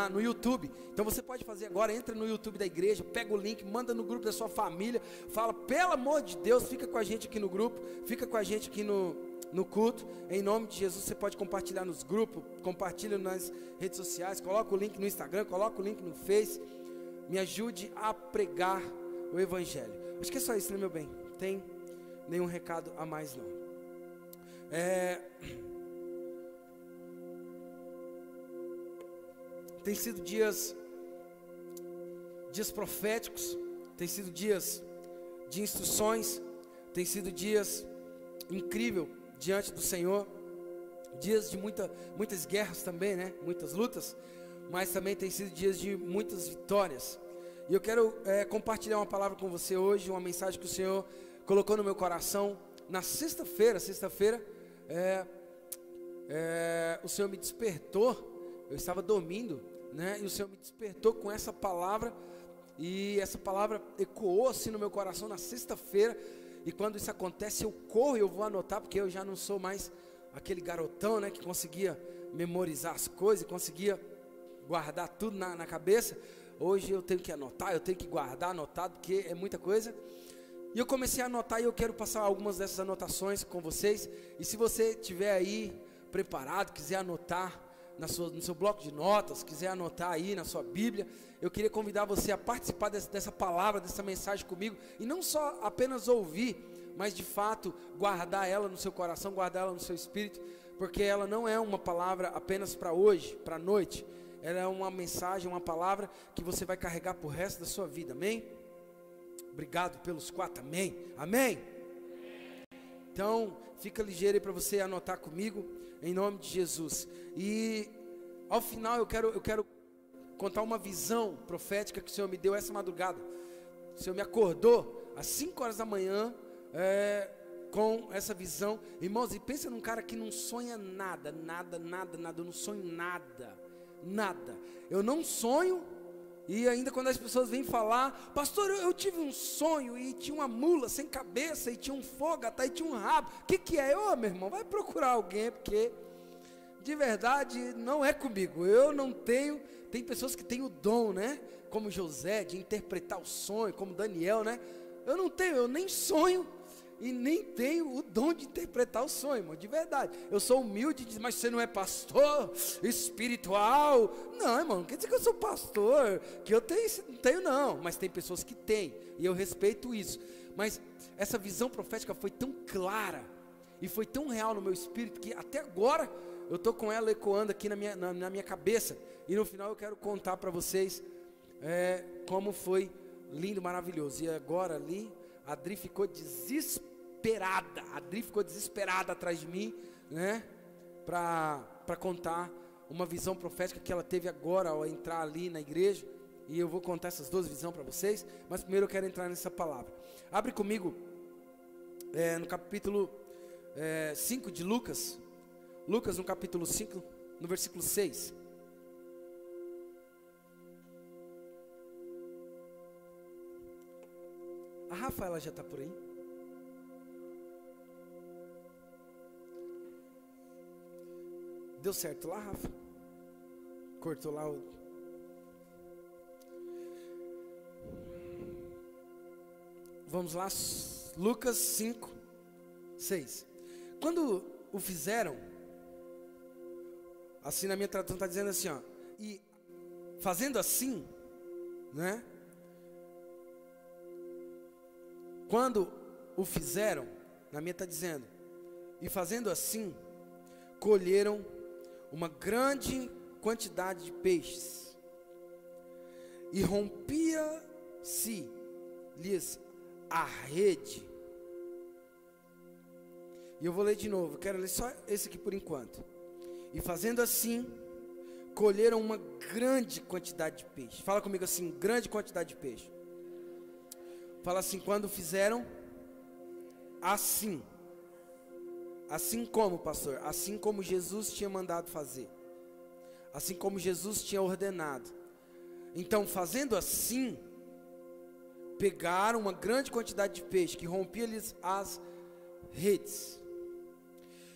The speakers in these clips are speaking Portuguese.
no YouTube. Então você pode fazer agora, entra no YouTube da igreja, pega o link, manda no grupo da sua família, fala, pelo amor de Deus, fica com a gente aqui no grupo, fica com a gente aqui no culto, em nome de Jesus. Você pode compartilhar nos grupos, compartilha nas redes sociais, coloca o link no Instagram, coloca o link no Face, me ajude a pregar o Evangelho. Acho que é só isso, né, meu bem? Não tem nenhum recado a mais não. Tem sido dias proféticos, tem sido dias de instruções, tem sido dias incríveis diante do Senhor, dias de muitas guerras também, né? Muitas lutas, mas também tem sido dias de muitas vitórias. E eu quero compartilhar uma palavra com você hoje, uma mensagem que o Senhor colocou no meu coração na sexta-feira. O Senhor me despertou, eu estava dormindo, né? E o Senhor me despertou com essa palavra, e essa palavra ecoou assim no meu coração na sexta-feira. E quando isso acontece, eu corro e eu vou anotar, porque eu já não sou mais aquele garotão, né, que conseguia memorizar as coisas, conseguia guardar tudo na cabeça. Hoje eu tenho que anotar, eu tenho que guardar anotado, porque é muita coisa. E eu comecei a anotar, e eu quero passar algumas dessas anotações com vocês. E se você estiver aí preparado, quiser anotar no seu bloco de notas, quiser anotar aí na sua Bíblia, eu queria convidar você a participar dessa palavra, dessa mensagem comigo, e não só apenas ouvir, mas de fato guardar ela no seu coração, guardar ela no seu espírito, porque ela não é uma palavra apenas para hoje, para a noite. Ela é uma mensagem, uma palavra que você vai carregar por resto da sua vida, amém? Obrigado pelos 4, amém? Amém? Então, fica ligeiro aí para você anotar comigo, em nome de Jesus. E ao final eu quero contar uma visão profética que o Senhor me deu essa madrugada. O Senhor me acordou às 5 horas da manhã com essa visão. Irmãos, e pensa num cara que não sonha nada. Eu não sonho nada. Eu não sonho. E ainda quando as pessoas vêm falar, pastor, eu tive um sonho e tinha uma mula sem cabeça, e tinha um fogata, e tinha um rabo. O que é? Meu irmão, vai procurar alguém, porque de verdade não é comigo. Eu não tenho. Tem pessoas que têm o dom, né? Como José, de interpretar o sonho, como Daniel, né? Eu não tenho, eu nem sonho e nem tenho o dom de interpretar o sonho, irmão, de verdade. Eu sou humilde, mas você não é pastor espiritual? Não, irmão, não quer dizer que eu sou pastor, que eu tenho não, mas tem pessoas que têm, e eu respeito isso. Mas essa visão profética foi tão clara e foi tão real no meu espírito, que até agora eu estou com ela ecoando aqui na minha cabeça. E no final eu quero contar para vocês como foi lindo, maravilhoso. E agora ali a Adri ficou desesperada atrás de mim, né? Para contar uma visão profética que ela teve agora ao entrar ali na igreja. E eu vou contar essas duas visões para vocês. Mas primeiro eu quero entrar nessa palavra. Abre comigo no capítulo 5 de Lucas. Lucas no capítulo 5, no versículo 6. A Rafaela já está por aí? Deu certo lá, Rafa? Cortou lá o... Vamos lá, Lucas 5, 6. Quando o fizeram, assim na minha tradução está dizendo assim, ó, e fazendo assim, né? Quando o fizeram, na minha está dizendo, e fazendo assim, colheram uma grande quantidade de peixes, e rompia-se-lhes a rede. E eu vou ler de novo, quero ler só esse aqui por enquanto. E fazendo assim, colheram uma grande quantidade de peixe. Fala comigo assim, grande quantidade de peixe. Fala assim, quando fizeram assim. Assim como, pastor? Assim como Jesus tinha mandado fazer. Assim como Jesus tinha ordenado. Então, fazendo assim, pegaram uma grande quantidade de peixe, que rompia-lhes as redes.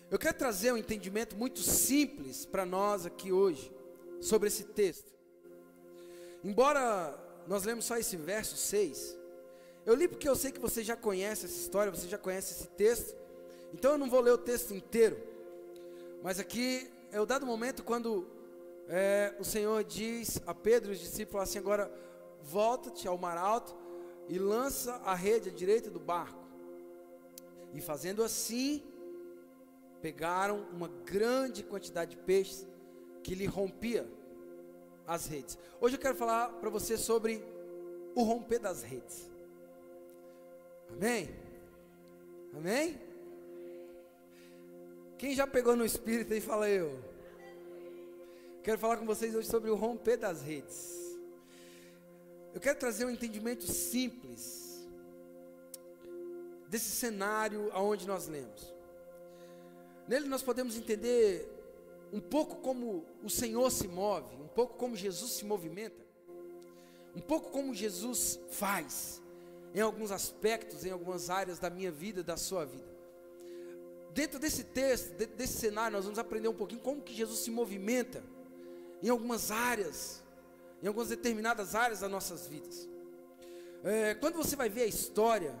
Eu quero trazer um entendimento muito simples para nós aqui hoje, sobre esse texto. Embora nós lemos só esse verso 6, eu li porque eu sei que você já conhece essa história, você já conhece esse texto, então eu não vou ler o texto inteiro, mas aqui é o dado momento quando o Senhor diz a Pedro e os discípulos assim: agora volta-te ao mar alto e lança a rede à direita do barco. E fazendo assim, pegaram uma grande quantidade de peixes que lhe rompia as redes. Hoje eu quero falar para você sobre o romper das redes. Amém? Amém? Quem já pegou no espírito aí, fala eu. Quero falar com vocês hoje sobre o romper das redes. Eu quero trazer um entendimento simples desse cenário aonde nós lemos. Nele nós podemos entender um pouco como o Senhor se move, um pouco como Jesus se movimenta, um pouco como Jesus faz, em alguns aspectos, em algumas áreas da minha vida, da sua vida. Dentro desse texto, desse cenário, nós vamos aprender um pouquinho como que Jesus se movimenta em algumas áreas, em algumas determinadas áreas das nossas vidas. Quando você vai ver a história,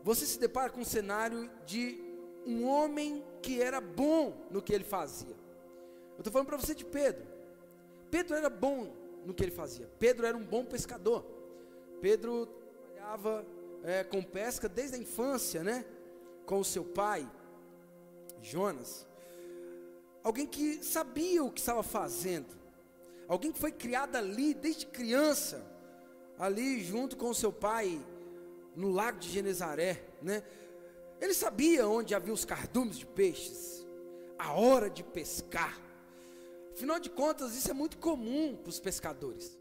você se depara com um cenário de um homem que era bom no que ele fazia. Eu estou falando para você de Pedro. Pedro era bom no que ele fazia. Pedro era um bom pescador. Pedro trabalhava com pesca desde a infância, né? Com o seu pai, Jonas. Alguém que sabia o que estava fazendo. Alguém que foi criado ali desde criança, ali junto com o seu pai, no lago de Genezaré, né? Ele sabia onde havia os cardumes de peixes, a hora de pescar. Afinal de contas, isso é muito comum para os pescadores.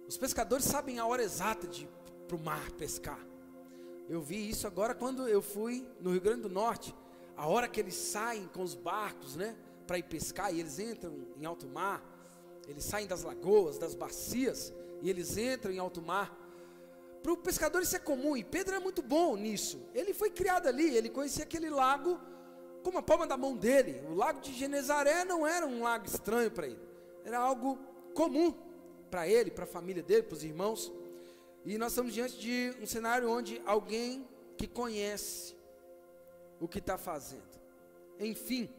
Os pescadores sabem a hora exata de ir para o mar pescar. Eu vi isso agora quando eu fui no Rio Grande do Norte. A hora que eles saem com os barcos, né, para ir pescar, e eles entram em alto mar. Eles saem das lagoas, das bacias, e eles entram em alto mar. Para o pescador isso é comum, e Pedro é muito bom nisso. Ele foi criado ali, ele conhecia aquele lago como a palma da mão dele. O lago de Genezaré não era um lago estranho para ele, era algo comum para ele, para a família dele, para os irmãos. E nós estamos diante de um cenário onde alguém que conhece o que está fazendo. Enfim,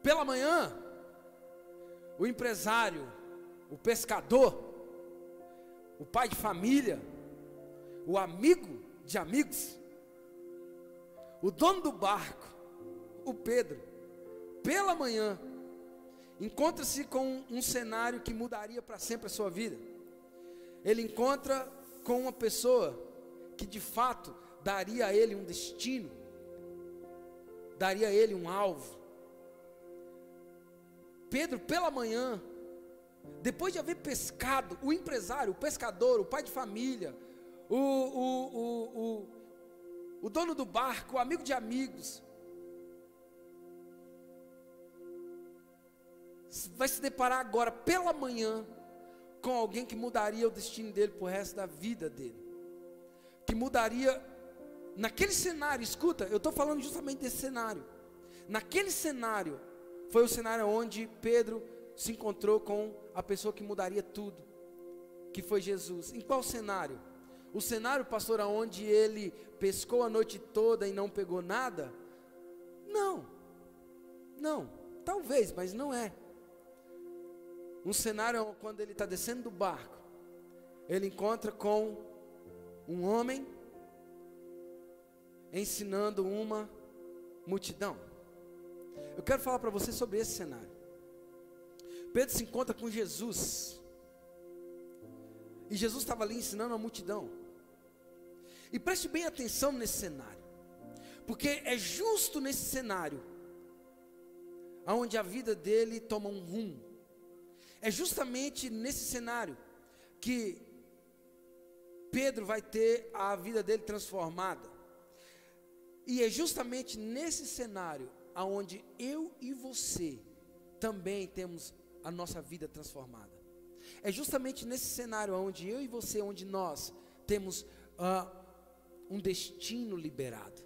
pela manhã, o empresário, o pescador, o pai de família, o amigo de amigos, o dono do barco, o Pedro, pela manhã, encontra-se com um cenário que mudaria para sempre a sua vida. Ele encontra com uma pessoa que de fato daria a ele um destino, daria a ele um alvo. Pedro, pela manhã, depois de haver pescado, o empresário, o pescador, o pai de família, o dono do barco, o amigo de amigos, vai se deparar agora, pela manhã, com alguém que mudaria o destino dele para o resto da vida dele. Que mudaria, naquele cenário, escuta, eu estou falando justamente desse cenário. Naquele cenário, foi o cenário onde Pedro se encontrou com a pessoa que mudaria tudo, que foi Jesus. Em qual cenário? O cenário, pastor, onde ele pescou a noite toda e não pegou nada? Não, talvez, mas não é. Um cenário quando ele está descendo do barco, ele encontra com um homem ensinando uma multidão. Eu quero falar para você sobre esse cenário. Pedro se encontra com Jesus, e Jesus estava ali ensinando a multidão. E preste bem atenção nesse cenário, porque é justo nesse cenário onde a vida dele toma um rumo. É justamente nesse cenário que Pedro vai ter a vida dele transformada. E é justamente nesse cenário aonde eu e você também temos a nossa vida transformada. É justamente nesse cenário onde eu e você, onde nós temos um destino liberado.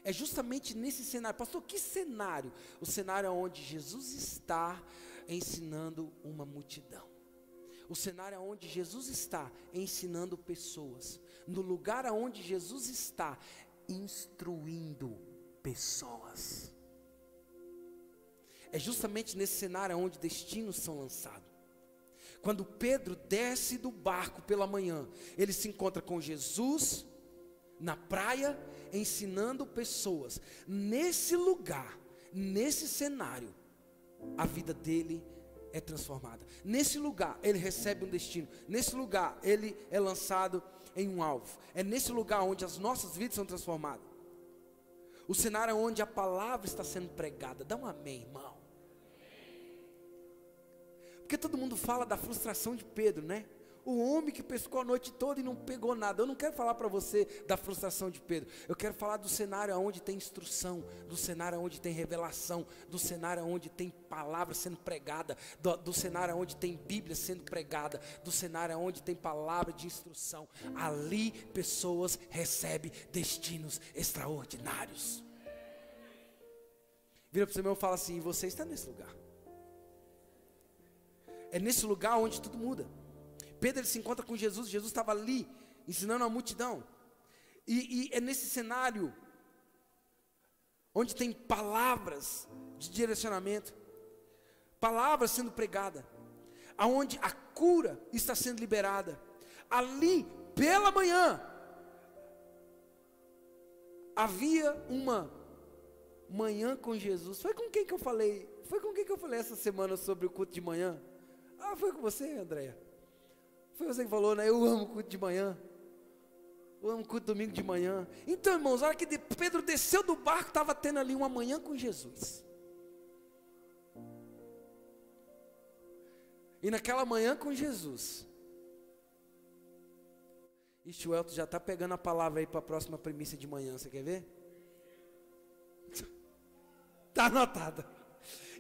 É justamente nesse cenário. Pastor, que cenário? O cenário onde Jesus está ensinando uma multidão. O cenário onde Jesus está ensinando pessoas. No lugar onde Jesus está instruindo pessoas. É justamente nesse cenário onde destinos são lançados. Quando Pedro desce do barco pela manhã, ele se encontra com Jesus na praia, ensinando pessoas. Nesse lugar, nesse cenário, a vida dele é transformada. Nesse lugar, ele recebe um destino. Nesse lugar, ele é lançado em um alvo. É nesse lugar onde as nossas vidas são transformadas. O cenário onde a palavra está sendo pregada. Dá um amém, irmão. Porque todo mundo fala da frustração de Pedro, né? O homem que pescou a noite toda e não pegou nada. Eu não quero falar para você da frustração de Pedro. Eu quero falar do cenário onde tem instrução, do cenário onde tem revelação, do cenário onde tem palavra sendo pregada, do cenário onde tem Bíblia sendo pregada, do cenário onde tem palavra de instrução. Ali pessoas recebem destinos extraordinários. Vira para o seu irmão e fala assim: você está nesse lugar. É nesse lugar onde tudo muda. Pedro, ele se encontra com Jesus. Jesus estava ali ensinando a multidão. E é nesse cenário onde tem palavras de direcionamento, palavras sendo pregadas, aonde a cura está sendo liberada. Ali pela manhã havia uma manhã com Jesus. Foi com quem que eu falei? Foi com quem que eu falei essa semana sobre o culto de manhã? Ah, foi com você, Andréia. Foi você que falou, né? Eu amo o culto de manhã. Eu amo o culto domingo de manhã. Então, irmãos, a hora que Pedro desceu do barco, estava tendo ali uma manhã com Jesus. E naquela manhã com Jesus, o Elton já está pegando a palavra aí para a próxima premissa de manhã. Você quer ver? Está anotada.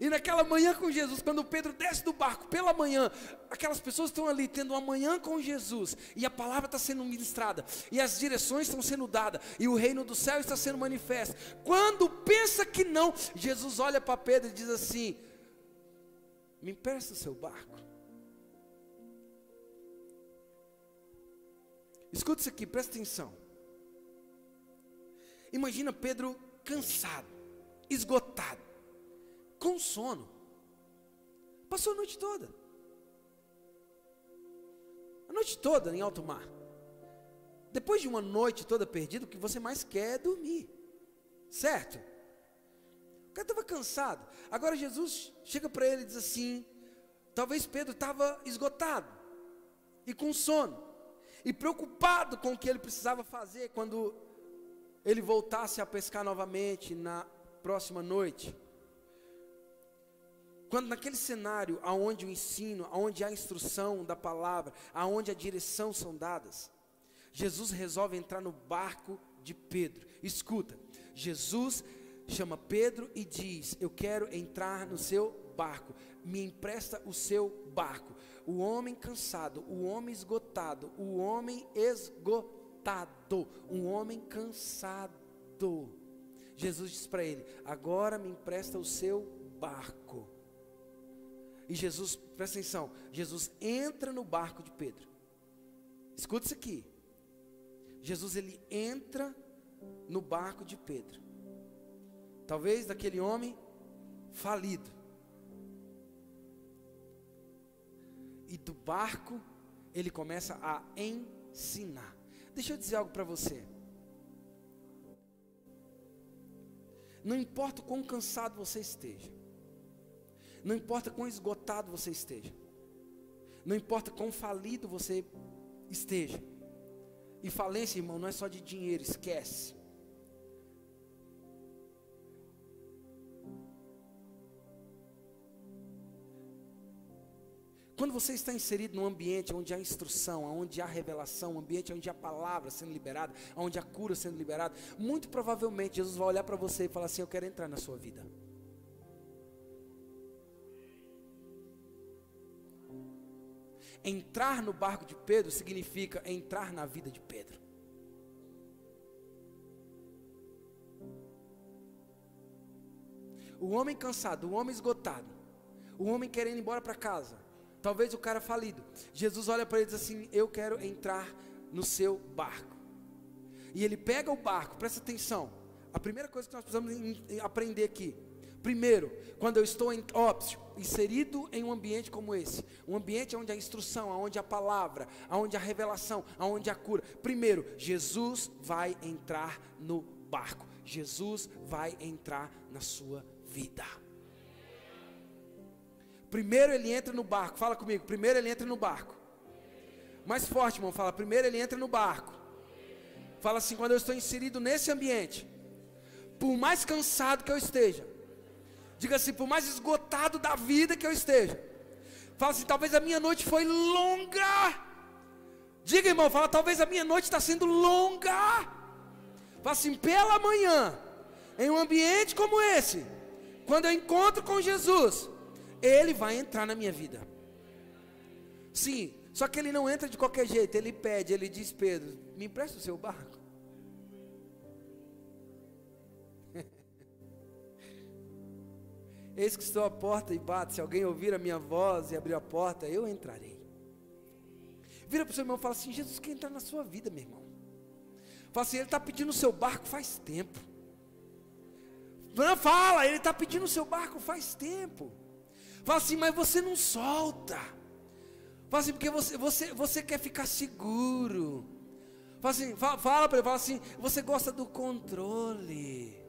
E naquela manhã com Jesus, quando Pedro desce do barco pela manhã, aquelas pessoas estão ali tendo uma manhã com Jesus, e a palavra está sendo ministrada, e as direções estão sendo dadas, e o reino do céu está sendo manifesto. Quando pensa que não, Jesus olha para Pedro e diz assim: me empresta o seu barco. Escuta isso aqui, presta atenção. Imagina Pedro cansado, esgotado, com sono. Passou a noite toda. A noite toda em alto mar. Depois de uma noite toda perdida, o que você mais quer é dormir. Certo? O cara estava cansado. Agora Jesus chega para ele e diz assim: talvez Pedro estava esgotado e com sono, e preocupado com o que ele precisava fazer quando ele voltasse a pescar novamente na próxima noite. Quando naquele cenário, aonde o ensino, aonde a instrução da palavra, aonde a direção são dadas, Jesus resolve entrar no barco de Pedro. Escuta, Jesus chama Pedro e diz: eu quero entrar no seu barco, me empresta o seu barco. O homem cansado, o homem esgotado, o homem esgotado, um homem cansado. Jesus diz para ele: agora me empresta o seu barco. E Jesus, presta atenção, Jesus entra no barco de Pedro. Escuta isso aqui. Jesus, ele entra no barco de Pedro. Talvez daquele homem falido. E do barco, ele começa a ensinar. Deixa eu dizer algo para você. Não importa o quão cansado você esteja, não importa quão esgotado você esteja, não importa quão falido você esteja. E falência, irmão, não é só de dinheiro, esquece. Quando você está inserido num ambiente onde há instrução, onde há revelação, um ambiente onde há palavra sendo liberada, onde há cura sendo liberada, muito provavelmente Jesus vai olhar para você e falar assim: eu quero entrar na sua vida. Entrar no barco de Pedro significa entrar na vida de Pedro. O homem cansado, o homem esgotado, o homem querendo ir embora para casa, talvez o cara falido. Jesus olha para ele e diz assim: eu quero entrar no seu barco. E ele pega o barco, presta atenção. A primeira coisa que nós precisamos aprender aqui: primeiro, quando eu estou inserido em um ambiente como esse, um ambiente onde a instrução, onde a palavra, onde a revelação, onde a cura, primeiro, Jesus vai entrar no barco. Jesus vai entrar na sua vida. Primeiro ele entra no barco. Fala comigo, primeiro ele entra no barco. Mais forte, irmão, fala, primeiro ele entra no barco. Fala assim: quando eu estou inserido nesse ambiente, por mais cansado que eu esteja, diga assim, por mais esgotado da vida que eu esteja, fala assim: talvez a minha noite foi longa. Diga, irmão, fala, talvez a minha noite está sendo longa. Fala assim: pela manhã, em um ambiente como esse, quando eu encontro com Jesus, Ele vai entrar na minha vida. Sim, só que Ele não entra de qualquer jeito. Ele pede, Ele diz: Pedro, me empresta o seu barco. Eis que estou à porta e bato. Se alguém ouvir a minha voz e abrir a porta, eu entrarei. Vira para o seu irmão e fala assim: Jesus quer entrar na sua vida, meu irmão. Fala assim: Ele está pedindo o seu barco faz tempo. Não fala, Ele está pedindo o seu barco faz tempo. Fala assim: mas você não solta. Fala assim: porque você quer ficar seguro. Fala assim, fala para ele, fala assim: você gosta do controle.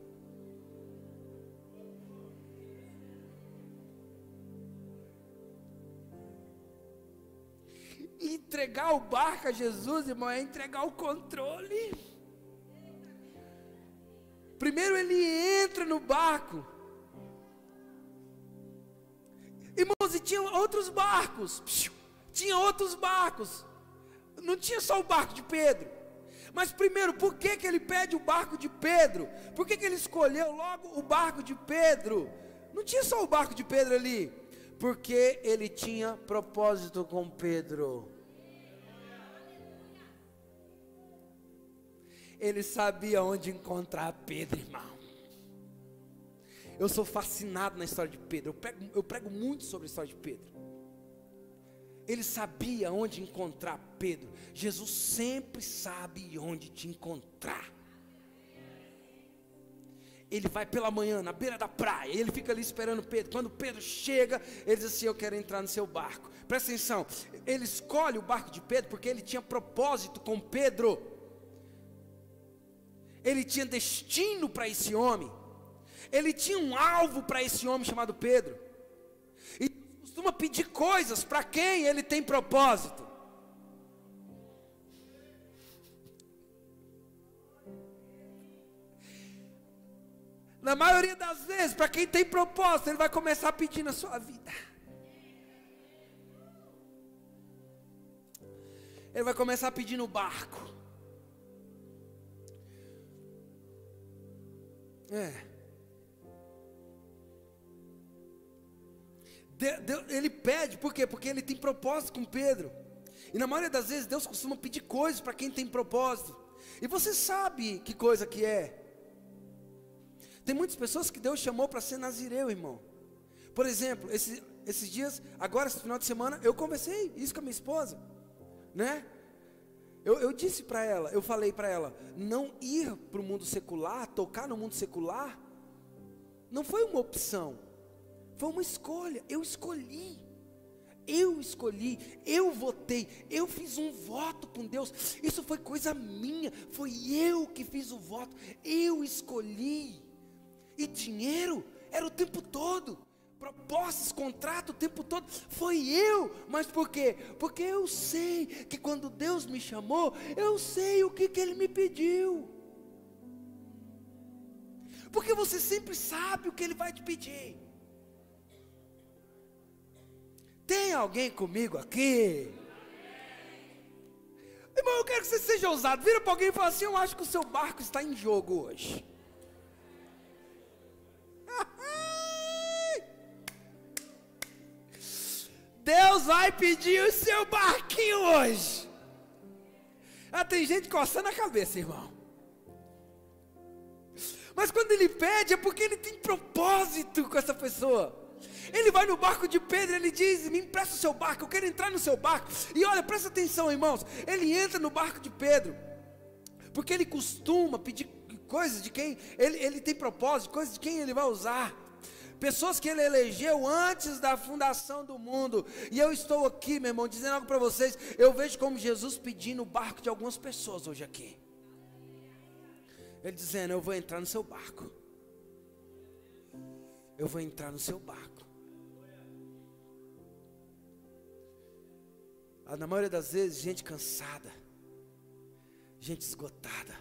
Entregar o barco a Jesus, irmão, é entregar o controle. Primeiro ele entra no barco. Irmãos, e tinha outros barcos. Tinha outros barcos. Não tinha só o barco de Pedro. Mas primeiro, por que ele pede o barco de Pedro? Por que ele escolheu logo o barco de Pedro? Não tinha só o barco de Pedro ali. Porque ele tinha propósito com Pedro. Ele sabia onde encontrar Pedro, irmão. Eu sou fascinado na história de Pedro. Eu prego muito sobre a história de Pedro. Ele sabia onde encontrar Pedro. Jesus sempre sabe onde te encontrar. Ele vai pela manhã, na beira da praia, ele fica ali esperando Pedro. Quando Pedro chega, ele diz assim: eu quero entrar no seu barco. Presta atenção, ele escolhe o barco de Pedro porque ele tinha propósito com Pedro. Ele tinha destino para esse homem. Ele tinha um alvo para esse homem chamado Pedro. E costuma pedir coisas para quem ele tem propósito. Na maioria das vezes, para quem tem propósito, ele vai começar a pedir na sua vida. Ele vai começar a pedir no barco. Ele pede, por quê? Porque ele tem propósito com Pedro. E na maioria das vezes Deus costuma pedir coisas para quem tem propósito. E você sabe que coisa que é. Tem muitas pessoas que Deus chamou para ser nazireu, irmão. Por exemplo, esses dias, agora esse final de semana, eu conversei isso com a minha esposa, né? Eu disse para ela, eu falei para ela, não ir para o mundo secular, tocar no mundo secular, não foi uma opção, foi uma escolha. Eu escolhi, eu votei, eu fiz um voto com Deus. Isso foi coisa minha, foi eu que fiz o voto, eu escolhi. E dinheiro era o tempo todo, propostas, contrato o tempo todo, foi eu. Mas por quê? Porque eu sei que quando Deus me chamou, eu sei o que Ele me pediu. Porque você sempre sabe o que Ele vai te pedir. Tem alguém comigo aqui? Irmão, eu quero que você seja ousado. Vira para alguém e fala assim: eu acho que o seu barco está em jogo hoje. Deus vai pedir o seu barquinho hoje. Tem gente coçando a cabeça, irmão. Mas quando Ele pede, é porque Ele tem propósito com essa pessoa. Ele vai no barco de Pedro, ele diz: me empresta o seu barco, eu quero entrar no seu barco. E olha, presta atenção, irmãos, ele entra no barco de Pedro, porque ele costuma pedir coisas de quem ele tem propósito, coisas de quem ele vai usar, pessoas que ele elegeu antes da fundação do mundo. E eu estou aqui, meu irmão, dizendo algo para vocês. Eu vejo como Jesus pedindo o barco de algumas pessoas hoje aqui. Ele dizendo: eu vou entrar no seu barco, eu vou entrar no seu barco. Na maioria das vezes, gente cansada, gente esgotada,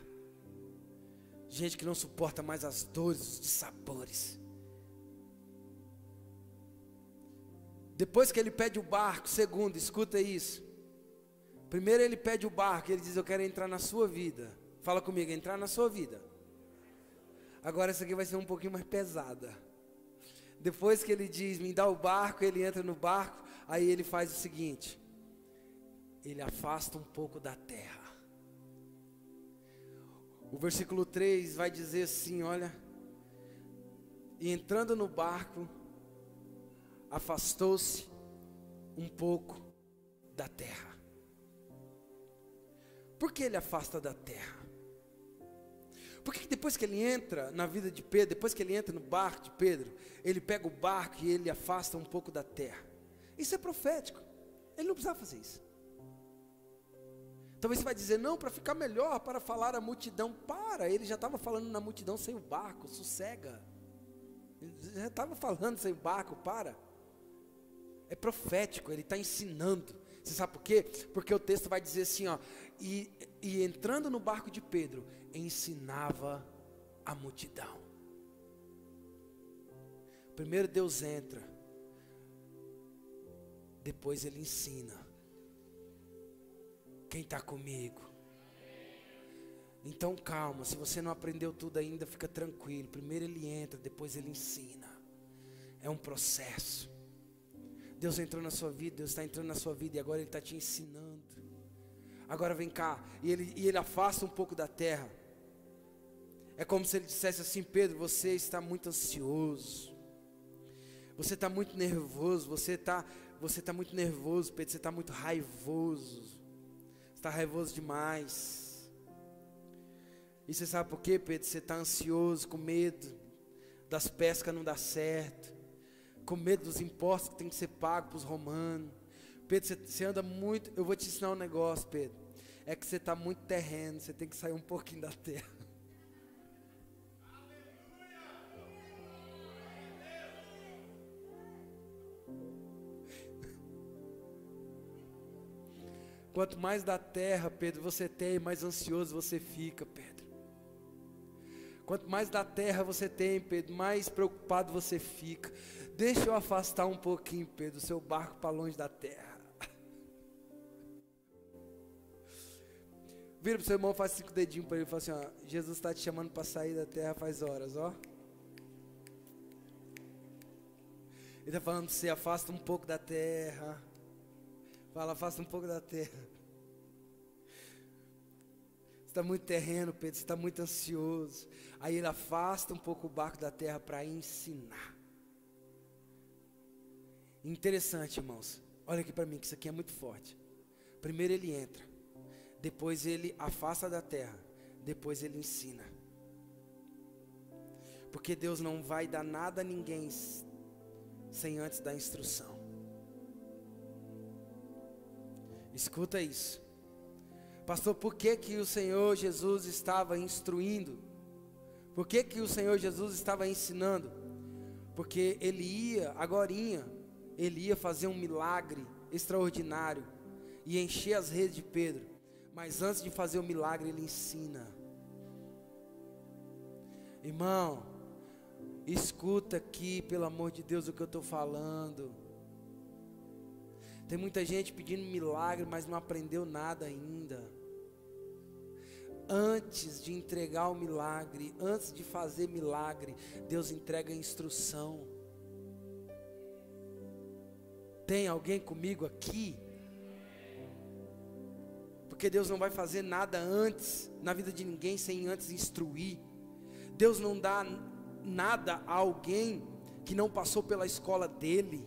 gente que não suporta mais as dores, os dissabores. Depois que ele pede o barco, segundo, escuta isso. Primeiro ele pede o barco, ele diz: eu quero entrar na sua vida. Fala comigo: entrar na sua vida. Agora essa aqui vai ser um pouquinho mais pesada. Depois que ele diz: me dá o barco, ele entra no barco. Aí ele faz o seguinte: ele afasta um pouco da terra. O versículo 3 vai dizer assim, olha: e entrando no barco, afastou-se um pouco da terra. Por que ele afasta da terra? Porque depois que ele entra na vida de Pedro, depois que ele entra no barco de Pedro, ele pega o barco e ele afasta um pouco da terra. Isso é profético. Ele não precisava fazer isso. Talvez você vai dizer: não, para ficar melhor, para falar à multidão. Para, ele já estava falando na multidão sem o barco, sossega. Ele já estava falando sem o barco, para. É profético, ele está ensinando. Você sabe por quê? Porque o texto vai dizer assim, ó: e entrando no barco de Pedro, ensinava a multidão. Primeiro Deus entra, depois ele ensina. Quem está comigo? Então calma, se você não aprendeu tudo ainda, fica tranquilo. Primeiro ele entra, depois ele ensina. É um processo. Deus entrou na sua vida, Deus está entrando na sua vida, e agora Ele está te ensinando. Agora vem cá, e ele afasta um pouco da terra. É como se Ele dissesse assim: Pedro, você está muito ansioso, você está muito nervoso, você está muito nervoso, Pedro, você está muito raivoso. Está raivoso demais. E você sabe por quê, Pedro? Você está ansioso, com medo das pescas não dar certo, com medo dos impostos que tem que ser pagos para os romanos. Pedro, você anda muito. Eu vou te ensinar um negócio, Pedro. É que você está muito terreno, você tem que sair um pouquinho da terra. Quanto mais da terra, Pedro, você tem, mais ansioso você fica, Pedro. Quanto mais da terra você tem, Pedro, mais preocupado você fica. Deixa eu afastar um pouquinho, Pedro, o seu barco para longe da terra. Vira para o seu irmão, faz 5 dedinhos para ele e fala assim: ó, Jesus está te chamando para sair da terra faz horas, ó. Ele está falando para você: afasta um pouco da terra. Fala: afasta um pouco da terra. Você está muito terreno, Pedro, você está muito ansioso. Aí ele afasta um pouco o barco da terra para ensinar. Interessante, irmãos. Olha aqui para mim, que isso aqui é muito forte. Primeiro ele entra, depois ele afasta da terra, depois ele ensina. Porque Deus não vai dar nada a ninguém sem antes dar instrução. Escuta isso. Pastor, por que o Senhor Jesus estava instruindo? Por que o Senhor Jesus estava ensinando? Porque Ele ia, agorinha, Ele ia fazer um milagre extraordinário e encher as redes de Pedro. Mas antes de fazer o milagre, Ele ensina. Irmão, escuta aqui, pelo amor de Deus, o que eu estou falando. Tem muita gente pedindo milagre, mas não aprendeu nada ainda. Antes de entregar o milagre, antes de fazer milagre, Deus entrega a instrução. Tem alguém comigo aqui? Porque Deus não vai fazer nada antes, na vida de ninguém, sem antes instruir. Deus não dá nada a alguém que não passou pela escola dele.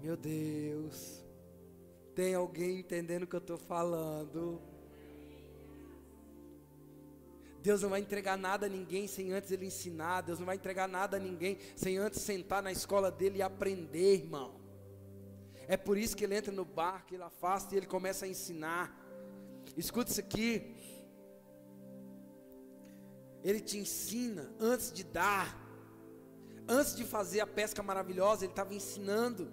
Meu Deus, tem alguém entendendo o que eu estou falando? Deus não vai entregar nada a ninguém sem antes Ele ensinar. Deus não vai entregar nada a ninguém sem antes sentar na escola dele e aprender, irmão. É por isso que Ele entra no barco, Ele afasta e Ele começa a ensinar. Escuta isso aqui. Ele te ensina antes de dar. Antes de fazer a pesca maravilhosa, Ele estava ensinando.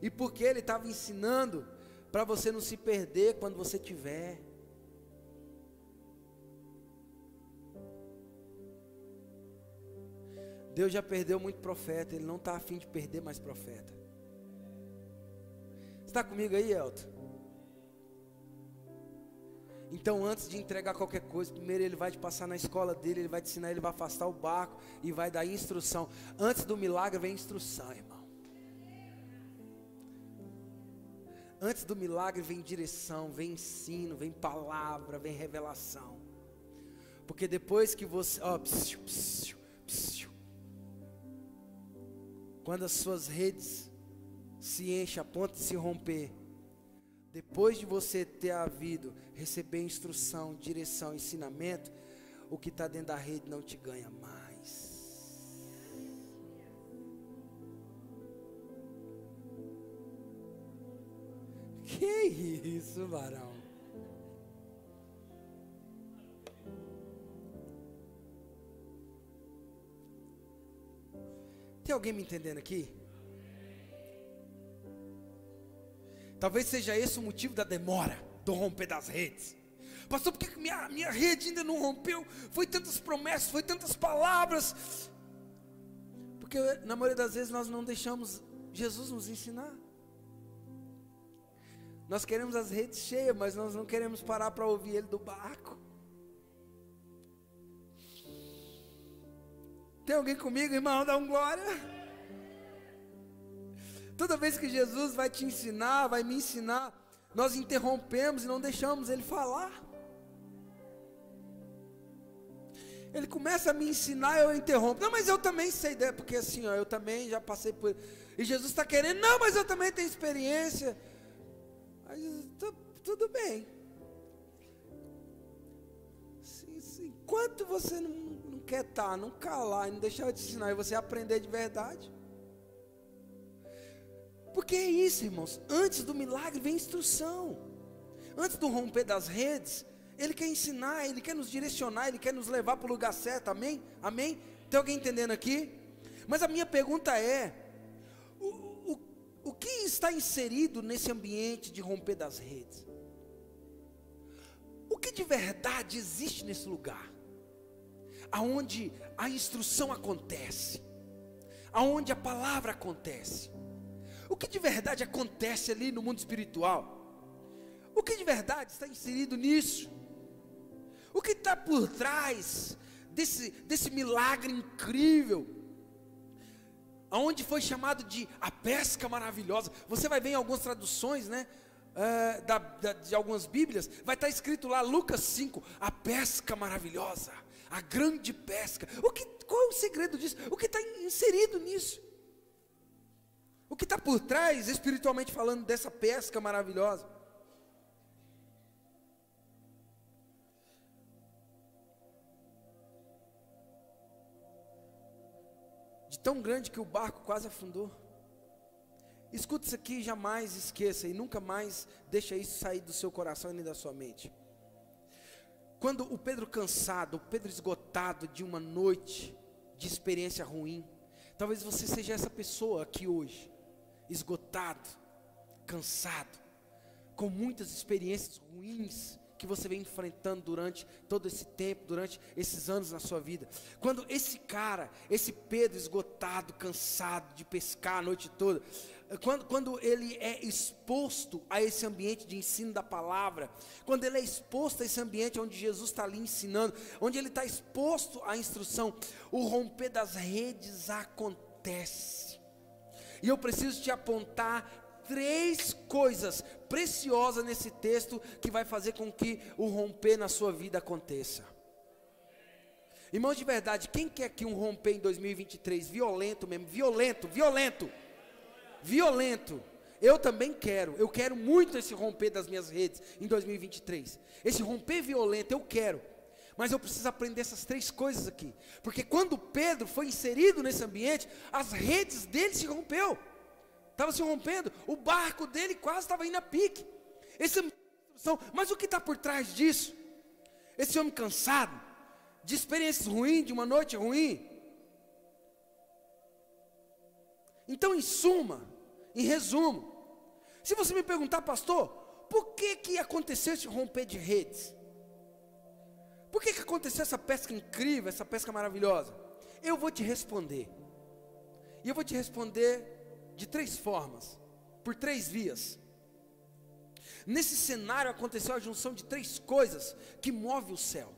E por que Ele estava ensinando? Para você não se perder quando você tiver. Deus já perdeu muito profeta, Ele não está a fim de perder mais profeta. Você está comigo aí, Elton? Então antes de entregar qualquer coisa, primeiro Ele vai te passar na escola dele, Ele vai te ensinar, Ele vai afastar o barco e vai dar instrução. Antes do milagre vem instrução, irmão. Antes do milagre vem direção, vem ensino, vem palavra, vem revelação. Porque depois que você, quando as suas redes se enchem a ponto de se romper, depois de você ter havido, receber instrução, direção, ensinamento, o que está dentro da rede não te ganha mais. Que isso, varão? Tem alguém me entendendo aqui? Talvez seja esse o motivo da demora, do romper das redes. Pastor, por que minha rede ainda não rompeu? Foi tantas promessas, foi tantas palavras. Porque na maioria das vezes nós não deixamos Jesus nos ensinar. Nós queremos as redes cheias, mas nós não queremos parar para ouvir Ele do barco. Tem alguém comigo, irmão? Dá um glória. Toda vez que Jesus vai te ensinar, vai me ensinar, nós interrompemos e não deixamos Ele falar. Ele começa a me ensinar, eu interrompo. Não, mas eu também sei, porque assim, ó, eu também já passei por... E Jesus está querendo, não, mas eu também tenho experiência. Aí Jesus, tudo bem. Enquanto você não quer estar, não calar, e não deixar eu te ensinar, e você aprender de verdade. Porque é isso, irmãos, antes do milagre vem instrução. Antes do romper das redes, Ele quer ensinar, Ele quer nos direcionar, Ele quer nos levar para o lugar certo, amém? Amém? Tem alguém entendendo aqui? Mas a minha pergunta é, o que está inserido nesse ambiente de romper das redes? O que de verdade existe nesse lugar? Aonde a instrução acontece, aonde a palavra acontece. O que de verdade acontece ali no mundo espiritual? O que de verdade está inserido nisso? O que está por trás desse milagre incrível? Aonde foi chamado de a pesca maravilhosa. Você vai ver em algumas traduções, né? De algumas bíblias, vai estar escrito lá, Lucas 5, a pesca maravilhosa, a grande pesca. Qual é o segredo disso? O que está inserido nisso? O que está por trás, espiritualmente falando, dessa pesca maravilhosa? De tão grande que o barco quase afundou. Escuta isso aqui e jamais esqueça, e nunca mais deixa isso sair do seu coração e nem da sua mente. Quando o Pedro cansado, o Pedro esgotado de uma noite de experiência ruim, talvez você seja essa pessoa aqui hoje, esgotado, cansado, com muitas experiências ruins que você vem enfrentando durante todo esse tempo, durante esses anos na sua vida. Quando esse cara, esse Pedro esgotado, cansado de pescar a noite toda, quando ele é exposto a esse ambiente de ensino da palavra, quando ele é exposto a esse ambiente onde Jesus está ali ensinando, onde ele está exposto à instrução, o romper das redes acontece. E eu preciso te apontar 3 coisas preciosas nesse texto que vai fazer com que o romper na sua vida aconteça. Irmãos, de verdade, quem quer que um romper em 2023 violento mesmo, violento? Eu também quero. Eu quero muito esse romper das minhas redes em 2023. Esse romper violento eu quero. Mas eu preciso aprender essas 3 coisas aqui. Porque quando Pedro foi inserido nesse ambiente, as redes dele se rompeu. Estava se rompendo. O barco dele quase estava indo a pique. Mas o que está por trás disso? Esse homem cansado, de experiências ruins, de uma noite ruim. Então, em resumo, se você me perguntar, pastor, por que aconteceu esse romper de redes? Por que aconteceu essa pesca incrível, essa pesca maravilhosa? Eu vou te responder. E eu vou te responder de 3 formas, por 3 vias. Nesse cenário aconteceu a junção de 3 coisas que movem o céu.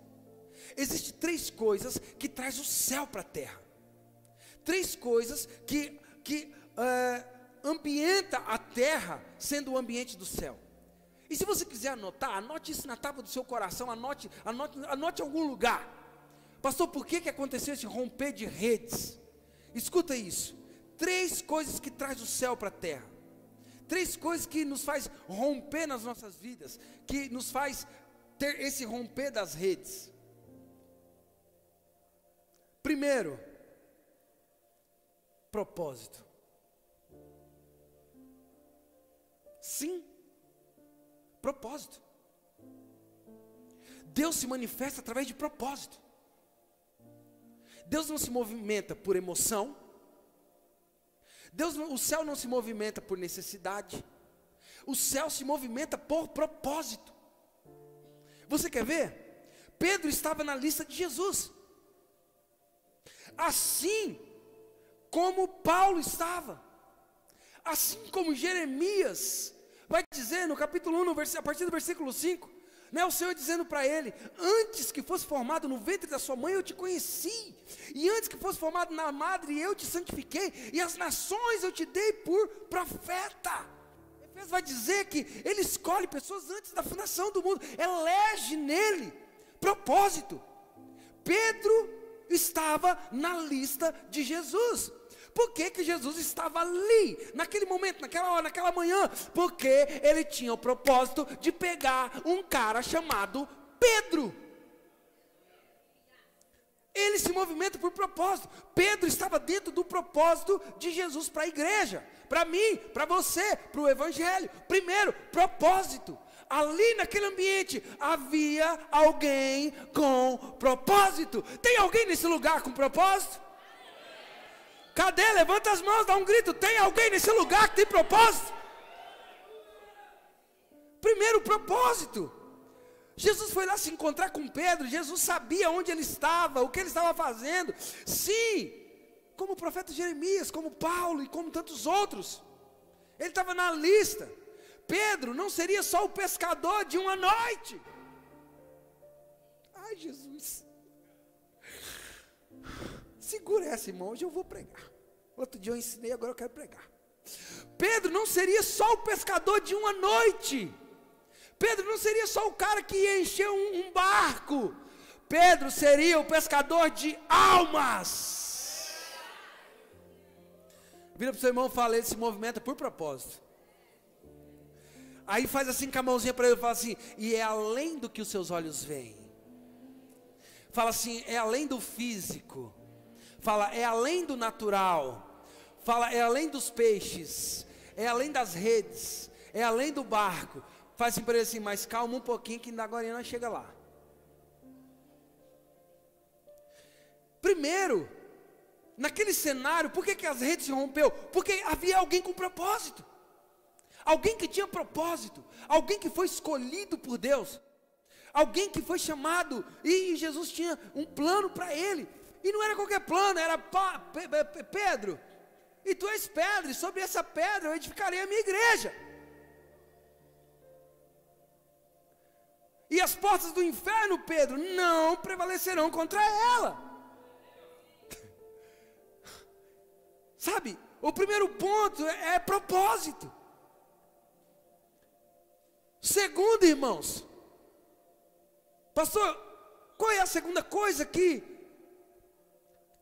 Existem 3 coisas que traz o céu para a terra. 3 coisas que ambienta a terra sendo o ambiente do céu. E se você quiser anotar, anote isso na tábua do seu coração, anote em algum lugar. Pastor, por que aconteceu esse romper de redes? Escuta isso. 3 coisas que traz o céu para a terra. 3 coisas que nos faz romper nas nossas vidas, que nos faz ter esse romper das redes. Primeiro, propósito. Sim, propósito. Deus se manifesta através de propósito. Deus não se movimenta por emoção. O céu não se movimenta por necessidade. O céu se movimenta por propósito. Você quer ver? Pedro estava na lista de Jesus. Assim como Paulo estava. Assim como Jeremias vai dizer no capítulo 1, a partir do versículo 5, né, o Senhor dizendo para ele: antes que fosse formado no ventre da sua mãe eu te conheci, e antes que fosse formado na madre eu te santifiquei, e as nações eu te dei por profeta. Efésios vai dizer que ele escolhe pessoas antes da fundação do mundo, elege nele propósito. Pedro estava na lista de Jesus. Por que Jesus estava ali, naquele momento, naquela hora, naquela manhã? Porque ele tinha o propósito de pegar um cara chamado Pedro. Ele se movimenta por propósito. Pedro estava dentro do propósito de Jesus para a igreja, para mim, para você, para o evangelho. Primeiro, propósito. Ali naquele ambiente havia alguém com propósito. Tem alguém nesse lugar com propósito? Cadê? Levanta as mãos, dá um grito. Tem alguém nesse lugar que tem propósito? Primeiro, propósito. Jesus foi lá se encontrar com Pedro. Jesus sabia onde ele estava, o que ele estava fazendo. Sim, como o profeta Jeremias, como Paulo e como tantos outros. Ele estava na lista. Pedro não seria só o pescador de uma noite. Ai, Jesus. Segura essa, irmão, hoje eu vou pregar. Outro dia eu ensinei, agora eu quero pregar. Pedro não seria só o pescador de uma noite. Pedro não seria só o cara que ia encher um barco. Pedro seria o pescador de almas. Vira para o seu irmão e fala: ele se movimenta por propósito. Aí faz assim com a mãozinha para ele e fala assim: e é além do que os seus olhos veem. Fala assim: é além do físico. Fala: é além do natural. Fala: é além dos peixes. É além das redes. É além do barco. Faz assim para ele assim: mas calma um pouquinho que ainda agora nós chega lá. Primeiro, naquele cenário, por que as redes se rompeu? Porque havia alguém com propósito. Alguém que tinha propósito. Alguém que foi escolhido por Deus. Alguém que foi chamado. E Jesus tinha um plano para ele. E não era qualquer plano, era Pedro. E tu és pedra, e sobre essa pedra eu edificarei a minha igreja. E as portas do inferno, Pedro, não prevalecerão contra ela. Sabe, o primeiro ponto é propósito. Segundo, irmãos, pastor, qual é a segunda coisa que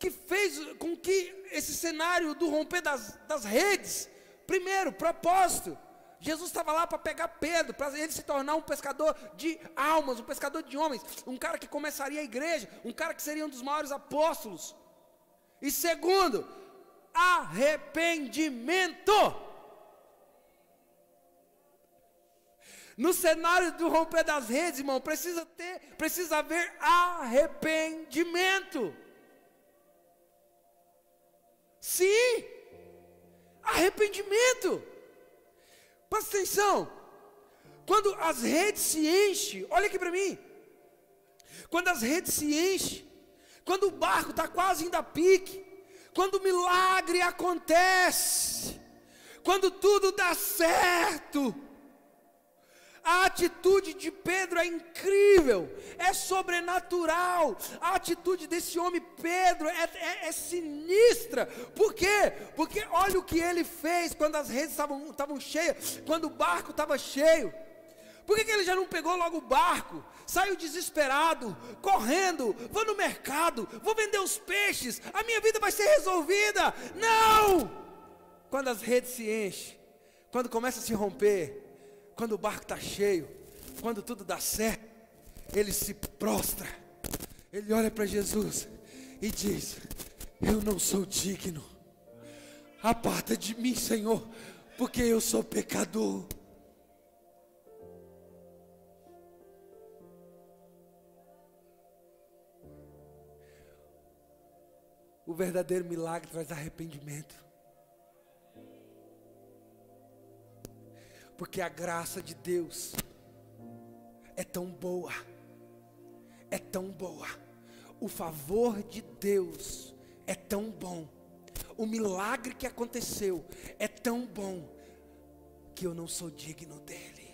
que fez com que esse cenário do romper das redes, primeiro, propósito. Jesus estava lá para pegar Pedro, para ele se tornar um pescador de almas, um pescador de homens, um cara que começaria a igreja, um cara que seria um dos maiores apóstolos. E segundo, arrependimento. No cenário do romper das redes, irmão, precisa haver arrependimento. Sim, arrependimento. Presta atenção. Quando as redes se enchem, olha aqui para mim. Quando as redes se enchem, quando o barco está quase indo a pique, quando o milagre acontece, quando tudo dá certo, a atitude de Pedro é incrível, é sobrenatural. A atitude desse homem Pedro é sinistra. Por quê? Porque olha o que ele fez quando as redes estavam cheias, quando o barco estava cheio. Por que ele já não pegou logo o barco? Saiu desesperado, correndo, vou no mercado, vou vender os peixes, a minha vida vai ser resolvida. Não! Quando as redes se enchem, quando começa a se romper, quando o barco está cheio, quando tudo dá certo, ele se prostra, ele olha para Jesus e diz: eu não sou digno, aparta de mim, Senhor, porque eu sou pecador. O verdadeiro milagre traz arrependimento. Porque a graça de Deus é tão boa, é tão boa. O favor de Deus é tão bom. O milagre que aconteceu é tão bom que eu não sou digno dele.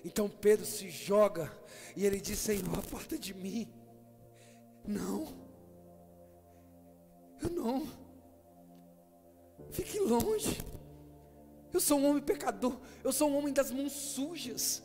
Então Pedro se joga e ele diz: Senhor, aparta de mim. Não. Eu não, fique longe, eu sou um homem pecador, eu sou um homem das mãos sujas.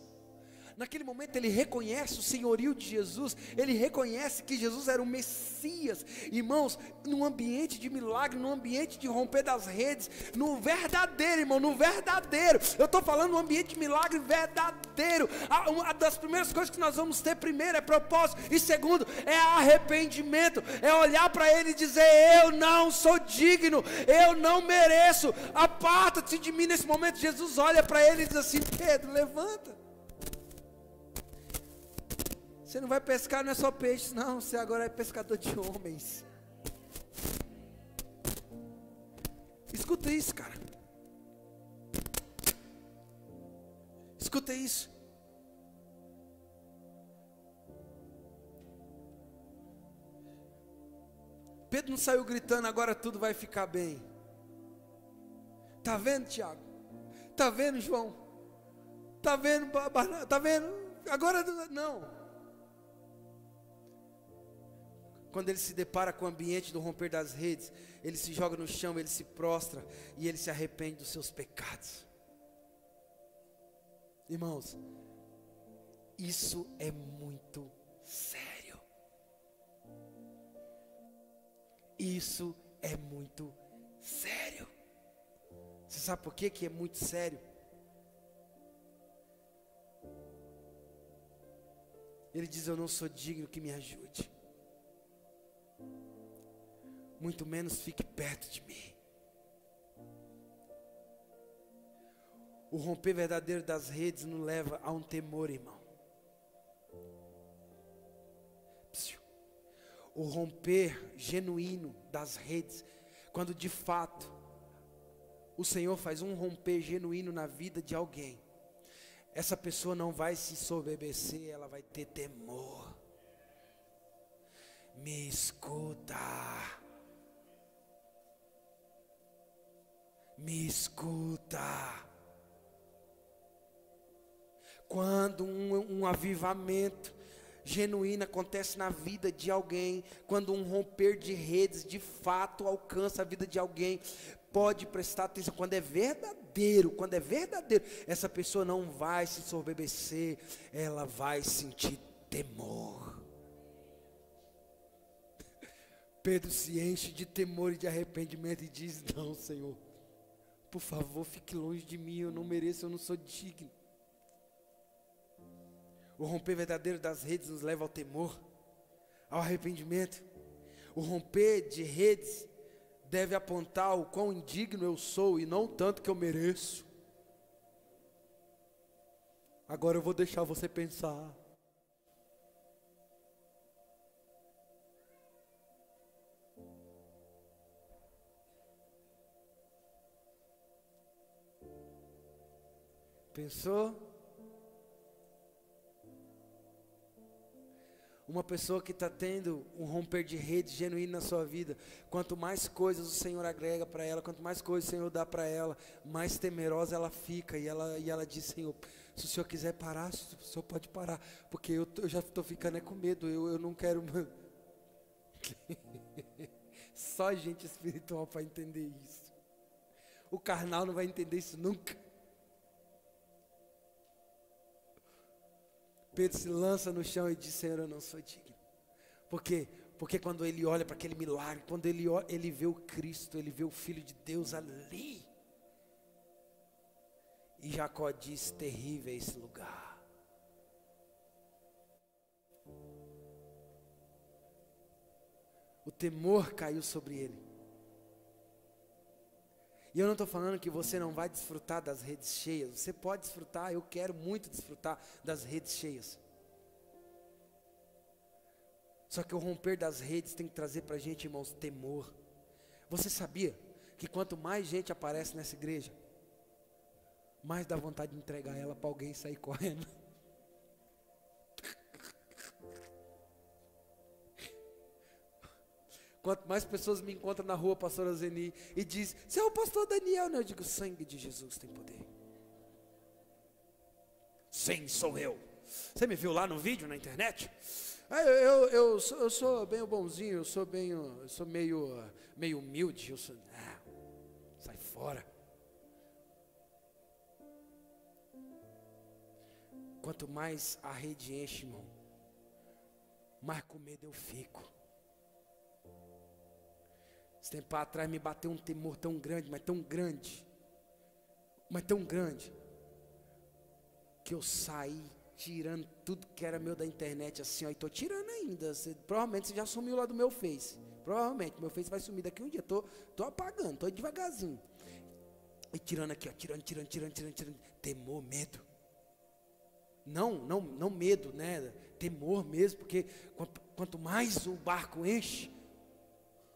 Naquele momento ele reconhece o senhorio de Jesus, ele reconhece que Jesus era o Messias. Irmãos, num ambiente de milagre, num ambiente de romper das redes, no verdadeiro, irmão, no verdadeiro, eu estou falando no ambiente de milagre verdadeiro. Uma das primeiras coisas que nós vamos ter, primeiro é propósito, e segundo é arrependimento, é olhar para ele e dizer: eu não sou digno, eu não mereço, aparta-te de mim. Nesse momento Jesus olha para ele e diz assim: Pedro, levanta. Você não vai pescar, não é só peixe, não. Você agora é pescador de homens. Escuta isso, cara. Escuta isso. Pedro não saiu gritando: agora tudo vai ficar bem. Tá vendo, Tiago? Tá vendo, João? Tá vendo, Barnabé? Tá vendo? Agora não. Quando ele se depara com o ambiente do romper das redes, ele se joga no chão, ele se prostra e ele se arrepende dos seus pecados. Irmãos, isso é muito sério. Isso é muito sério. Você sabe por que é muito sério? Ele diz: eu não sou digno, que me ajude. Muito menos fique perto de mim. O romper verdadeiro das redes nos leva a um temor, irmão. O romper genuíno das redes, quando de fato o Senhor faz um romper genuíno na vida de alguém, essa pessoa não vai se soberbecer, ela vai ter temor. Me escuta. Me escuta. Quando um avivamento genuína acontece na vida de alguém, quando um romper de redes de fato alcança a vida de alguém, pode prestar atenção, quando é verdadeiro, essa pessoa não vai se ensoberbecer, ela vai sentir temor. Pedro se enche de temor e de arrependimento e diz: não, Senhor, por favor, fique longe de mim, eu não mereço, eu não sou digno. O romper verdadeiro das redes nos leva ao temor, ao arrependimento. O romper de redes deve apontar o quão indigno eu sou e não tanto que eu mereço. Agora eu vou deixar você pensar. Pensou? Uma pessoa que está tendo um romper de rede genuíno na sua vida, quanto mais coisas o Senhor agrega para ela, quanto mais coisas o Senhor dá para ela, mais temerosa ela fica, e ela diz: Senhor, se o Senhor quiser parar, o Senhor pode parar, porque eu já estou ficando com medo, eu não quero. Só gente espiritual para entender isso. O carnal não vai entender isso nunca. Pedro se lança no chão e diz: Senhor, eu não sou digno. Por quê? Porque quando ele olha para aquele milagre, quando ele vê o Cristo, ele vê o Filho de Deus ali. E Jacó diz: terrível é esse lugar. O temor caiu sobre ele. E eu não estou falando que você não vai desfrutar das redes cheias. Você pode desfrutar, eu quero muito desfrutar das redes cheias. Só que o romper das redes tem que trazer para a gente, irmãos, temor. Você sabia que quanto mais gente aparece nessa igreja, mais dá vontade de entregar ela para alguém e sair correndo? Quanto mais pessoas me encontram na rua, pastora Zeni, e diz: você é o pastor Daniel, né? Eu digo: o sangue de Jesus tem poder. Sim, sou eu. Você me viu lá no vídeo, na internet? Eu sou bem bonzinho, eu sou meio humilde. Sai fora. Quanto mais a rede enche, irmão, mais com medo eu fico. Esse tempo atrás me bateu um temor tão grande, mas tão grande, que eu saí tirando tudo que era meu da internet, assim, ó, e estou tirando ainda. Provavelmente você já sumiu lá do meu Face. Provavelmente, meu Face vai sumir daqui um dia. Tô apagando, tô devagarzinho. E tirando aqui, ó, tirando. Temor, medo. Não medo, né? Temor mesmo, porque quanto mais o barco enche,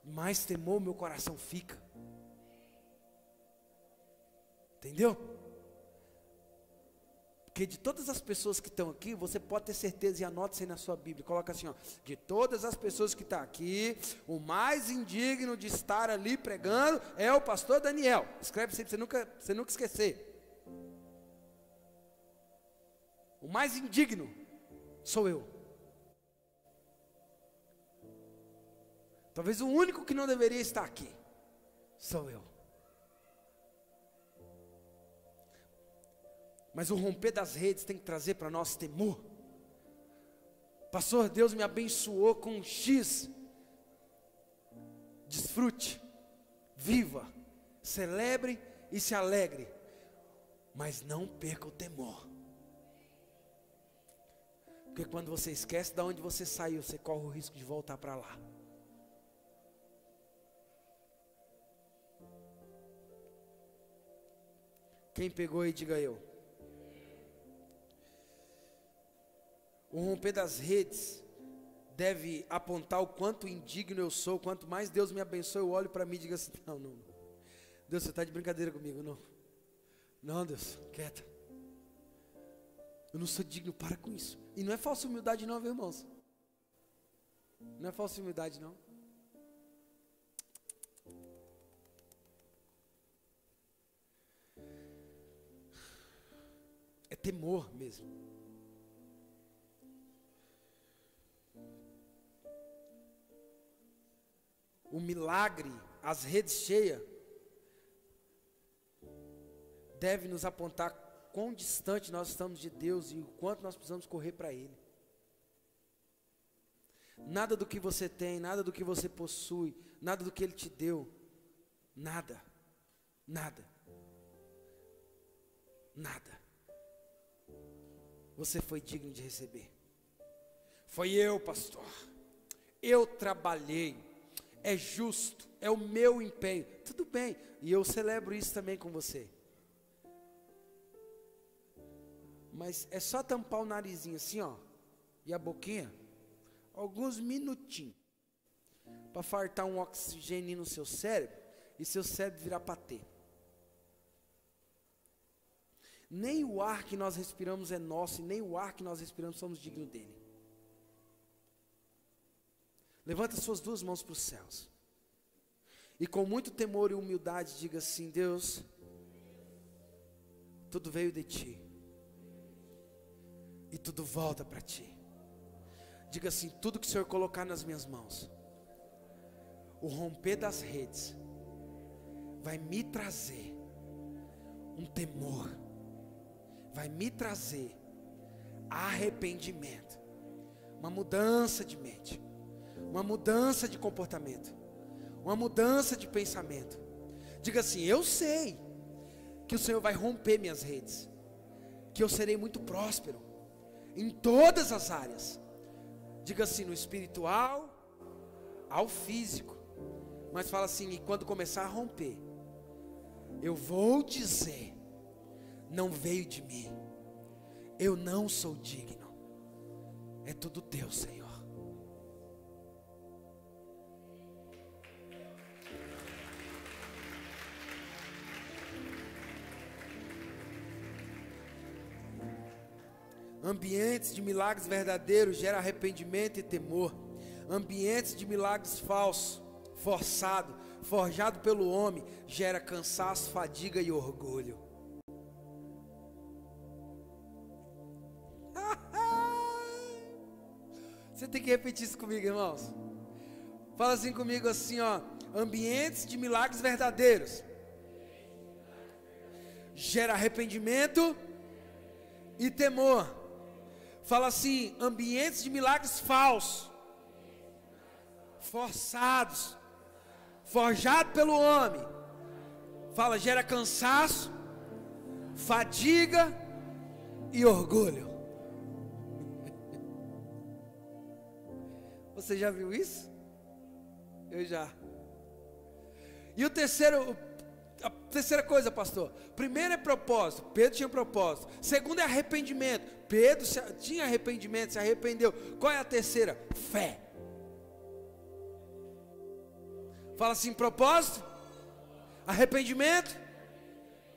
mais temor meu coração fica. Entendeu? Porque de todas as pessoas que estão aqui, você pode ter certeza, e anota isso aí na sua Bíblia, coloca assim, ó: de todas as pessoas que estão aqui, o mais indigno de estar ali pregando é o pastor Daniel. Escreve sempre, você nunca esquecer. O mais indigno sou eu. Talvez o único que não deveria estar aqui sou eu. Mas o romper das redes tem que trazer para nós temor. Pastor, Deus me abençoou com um X. Desfrute, viva, celebre e se alegre, mas não perca o temor. Porque quando você esquece de onde você saiu, você corre o risco de voltar para lá. Quem pegou aí, diga eu. O romper das redes deve apontar o quanto indigno eu sou. Quanto mais Deus me abençoe, eu olho para mim e digo assim: não, Deus, você está de brincadeira comigo, não, Deus, quieta. Eu não sou digno, para com isso. E não é falsa humildade não, viu, irmãos? Não é falsa humildade não. É temor mesmo. o milagre, as redes cheias, deve nos apontar quão distante nós estamos de Deus e o quanto nós precisamos correr para Ele. Nada do que você tem, nada do que você possui, nada do que Ele te deu, nada, você foi digno de receber. Foi eu, pastor, eu trabalhei, é justo, é o meu empenho, tudo bem, e eu celebro isso também com você. Mas é só tampar o narizinho assim, ó, e a boquinha, alguns minutinhos, para fartar um oxigênio no seu cérebro, e seu cérebro virar patê. Nem o ar que nós respiramos é nosso, e nem o ar que nós respiramos somos dignos dele. Levanta suas duas mãos para os céus, e com muito temor e humildade diga assim: Deus, tudo veio de Ti, e tudo volta para Ti. Diga assim: tudo que o Senhor colocar nas minhas mãos, o romper das redes, vai me trazer um temor, vai me trazer arrependimento, uma mudança de mente, uma mudança de comportamento, uma mudança de pensamento. Diga assim: eu sei que o Senhor vai romper minhas redes, que eu serei muito próspero em todas as áreas. Diga assim: no espiritual, ao físico. Mas fala assim: e quando começar a romper, eu vou dizer, não veio de mim, eu não sou digno, é tudo Teu, Senhor. Ambientes de milagres verdadeiros geram arrependimento e temor. Ambientes de milagres falsos, forçado, forjado pelo homem, gera cansaço, fadiga e orgulho. Você tem que repetir isso comigo, irmãos. Fala assim comigo, assim, ó: ambientes de milagres verdadeiros gera arrependimento e temor. Fala assim: ambientes de milagres falsos, forçados, forjado pelo homem. Fala: gera cansaço, fadiga e orgulho. Você já viu isso? Eu já. E a terceira coisa, pastor: primeiro é propósito, Pedro tinha propósito. Segundo é arrependimento, Pedro tinha arrependimento, se arrependeu. Qual é a terceira? Fé. Fala assim: propósito, arrependimento,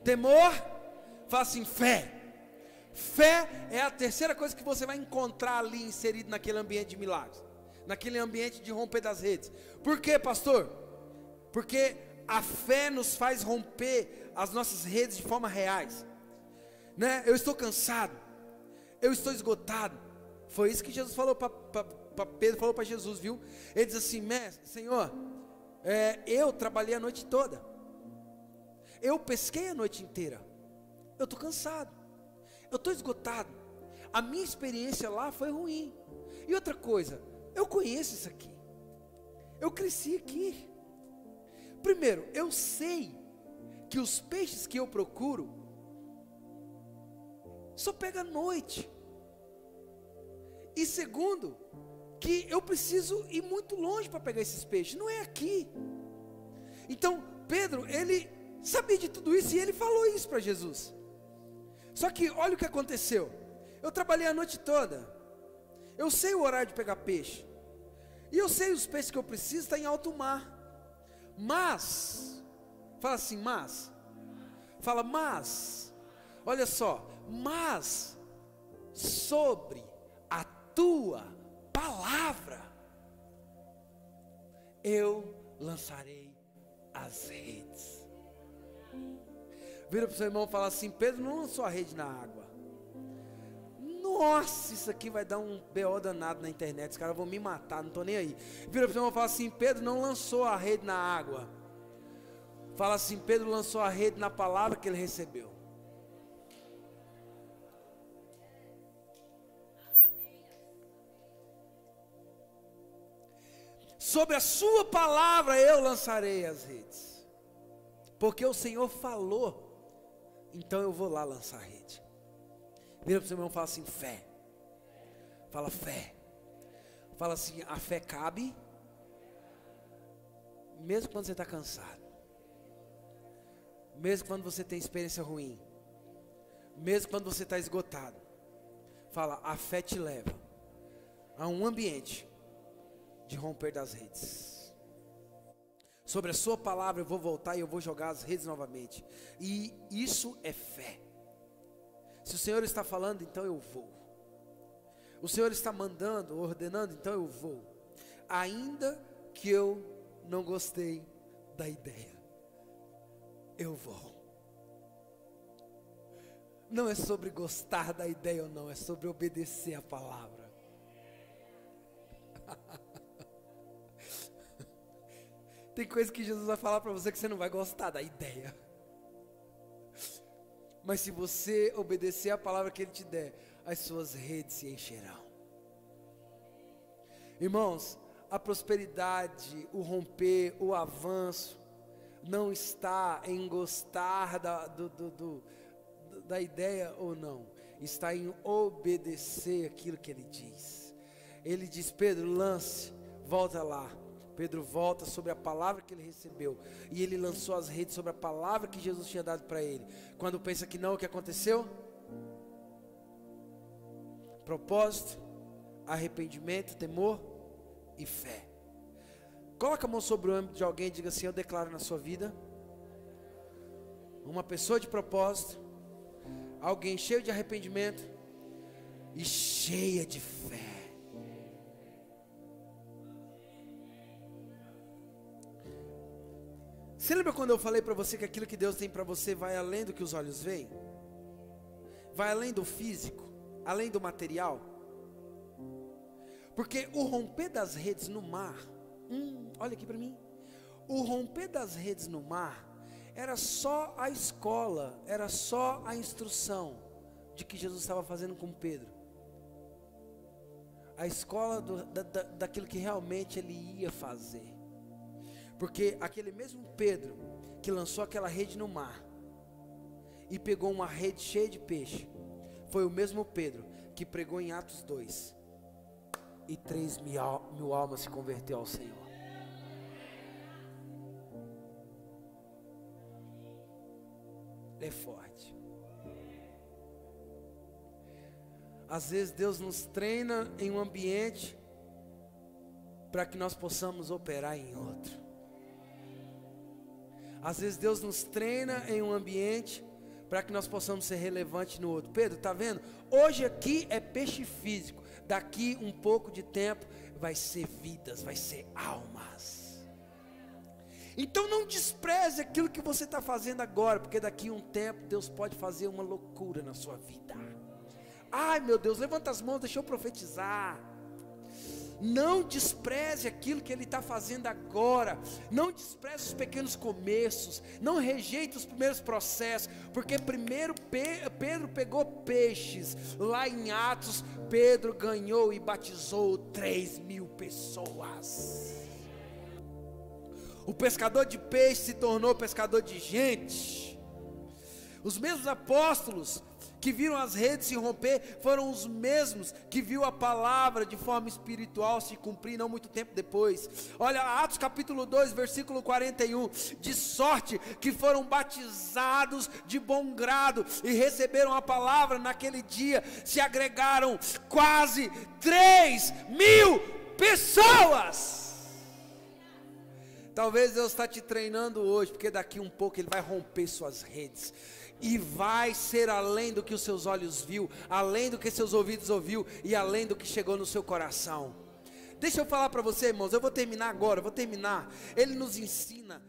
temor. Fala assim: fé. Fé é a terceira coisa que você vai encontrar ali inserido naquele ambiente de milagres, naquele ambiente de romper das redes. Por quê, pastor? Porque a fé nos faz romper as nossas redes de forma reais, né? Eu estou cansado, eu estou esgotado. Foi isso que Jesus falou para Pedro, falou para Jesus, viu? Ele diz assim: mestre, Senhor, eu trabalhei a noite toda, eu pesquei a noite inteira, eu estou cansado, eu estou esgotado, a minha experiência lá foi ruim. E outra coisa, eu conheço isso aqui, eu cresci aqui. Primeiro, eu sei que os peixes que eu procuro só pega à noite. E segundo, que eu preciso ir muito longe para pegar esses peixes, não é aqui. Então Pedro, ele sabia de tudo isso e ele falou isso para Jesus. Só que olha o que aconteceu: eu trabalhei a noite toda, eu sei o horário de pegar peixe, e eu sei os peixes que eu preciso estão em alto mar. Mas, fala assim: mas, fala, mas, olha só, mas, sobre a tua palavra, eu lançarei as redes. Vira para o seu irmão e fala assim: Pedro não lançou a rede na água, no nossa, isso aqui vai dar um BO danado na internet, os caras vão me matar, não estou nem aí. Vira para o irmão e fala assim: Pedro não lançou a rede na água. Fala assim: Pedro lançou a rede na palavra que ele recebeu. Sobre a sua palavra eu lançarei as redes. Porque o Senhor falou, então eu vou lá lançar a rede. Vira para o seu irmão e fala assim: fé. Fala fé. Fala assim: a fé cabe, mesmo quando você está cansado. Mesmo quando você tem experiência ruim. Mesmo quando você está esgotado. Fala: a fé te leva a um ambiente de romper das redes. Sobre a sua palavra eu vou voltar e eu vou jogar as redes novamente. E isso é fé. Se o Senhor está falando, então eu vou. O Senhor está mandando, ordenando, então eu vou. Ainda que eu não gostei da ideia, eu vou. Não é sobre gostar da ideia ou não, é sobre obedecer a palavra. Tem coisa que Jesus vai falar para você que você não vai gostar da ideia. Mas se você obedecer a palavra que Ele te der, as suas redes se encherão. Irmãos, a prosperidade, o romper, o avanço, não está em gostar da ideia ou não. Está em obedecer aquilo que Ele diz. Ele diz: Pedro, lance, volta lá. Pedro volta sobre a palavra que ele recebeu. E ele lançou as redes sobre a palavra que Jesus tinha dado para ele. Quando pensa que não, o que aconteceu? Propósito, arrependimento, temor e fé. Coloca a mão sobre o âmbito de alguém e diga assim: eu declaro na sua vida uma pessoa de propósito, alguém cheio de arrependimento e cheia de fé. Você lembra quando eu falei para você que aquilo que Deus tem para você vai além do que os olhos veem? Vai além do físico, além do material? Porque o romper das redes no mar, olha aqui para mim. O romper das redes no mar era só a escola, era só a instrução de que Jesus estava fazendo com Pedro. A escola daquilo que realmente ele ia fazer. Porque aquele mesmo Pedro que lançou aquela rede no mar e pegou uma rede cheia de peixe, foi o mesmo Pedro que pregou em Atos 2 e 3.000 almas se converteu ao Senhor. É forte. Às vezes Deus nos treina em um ambiente para que nós possamos operar em outro. Às vezes Deus nos treina em um ambiente para que nós possamos ser relevantes no outro. Pedro, está vendo? Hoje aqui é peixe físico. Daqui um pouco de tempo vai ser vidas, vai ser almas. Então não despreze aquilo que você está fazendo agora, porque daqui um tempo Deus pode fazer uma loucura na sua vida. Ai meu Deus, levanta as mãos, deixa eu profetizar. Não despreze aquilo que Ele está fazendo agora. Não despreze os pequenos começos. Não rejeite os primeiros processos. Porque primeiro Pedro pegou peixes. Lá em Atos, Pedro ganhou e batizou 3.000 pessoas. O pescador de peixe se tornou pescador de gente. Os mesmos apóstolos que viram as redes se romper, foram os mesmos que viu a palavra de forma espiritual se cumprir não muito tempo depois. Olha, Atos capítulo 2, versículo 41, de sorte que foram batizados de bom grado e receberam a palavra naquele dia, se agregaram quase 3.000 pessoas. Talvez Deus está te treinando hoje, porque daqui um pouco Ele vai romper suas redes. E vai ser além do que os seus olhos viu, além do que seus ouvidos ouviu e além do que chegou no seu coração. Deixa eu falar para você, irmãos, eu vou terminar agora, Ele nos ensina,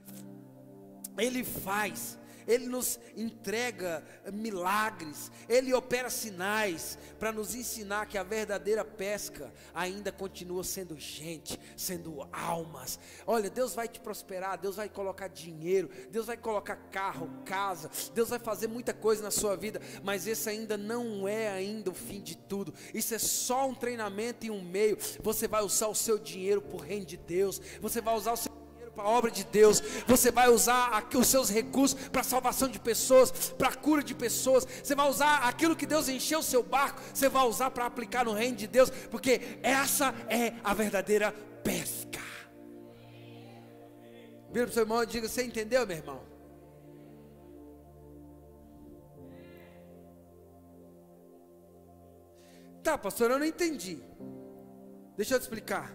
Ele faz, Ele nos entrega milagres, Ele opera sinais para nos ensinar que a verdadeira pesca ainda continua sendo gente, sendo almas. Olha, Deus vai te prosperar, Deus vai colocar dinheiro, Deus vai colocar carro, casa, Deus vai fazer muita coisa na sua vida, mas esse ainda não é ainda o fim de tudo. Isso é só um treinamento e um meio. Você vai usar o seu dinheiro para o reino de Deus, você vai usar o seu para a obra de Deus, você vai usar os seus recursos para a salvação de pessoas, para a cura de pessoas, você vai usar aquilo que Deus encheu o seu barco, você vai usar para aplicar no reino de Deus, porque essa é a verdadeira pesca. Vira para o seu irmão e diga: você entendeu, meu irmão? Tá, pastor, eu não entendi. Deixa eu te explicar.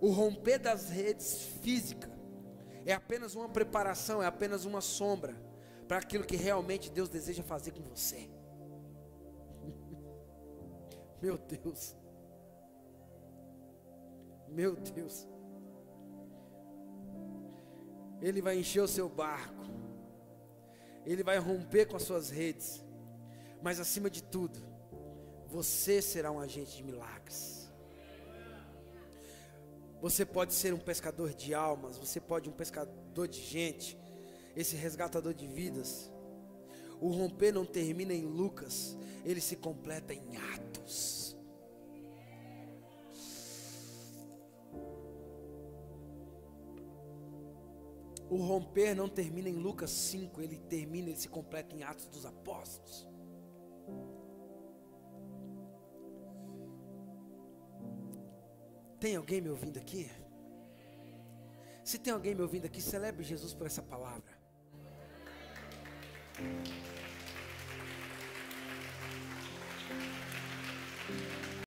O romper das redes físicas é apenas uma preparação, é apenas uma sombra para aquilo que realmente Deus deseja fazer com você. Meu Deus. Meu Deus. Ele vai encher o seu barco, Ele vai romper com as suas redes, mas acima de tudo, você será um agente de milagres. Você pode ser um pescador de almas, você pode ser um pescador de gente, esse resgatador de vidas. O romper não termina em Lucas, ele se completa em Atos. O romper não termina em Lucas 5, ele se completa em Atos dos Apóstolos. Tem alguém me ouvindo aqui? Se tem alguém me ouvindo aqui, celebre Jesus por essa palavra.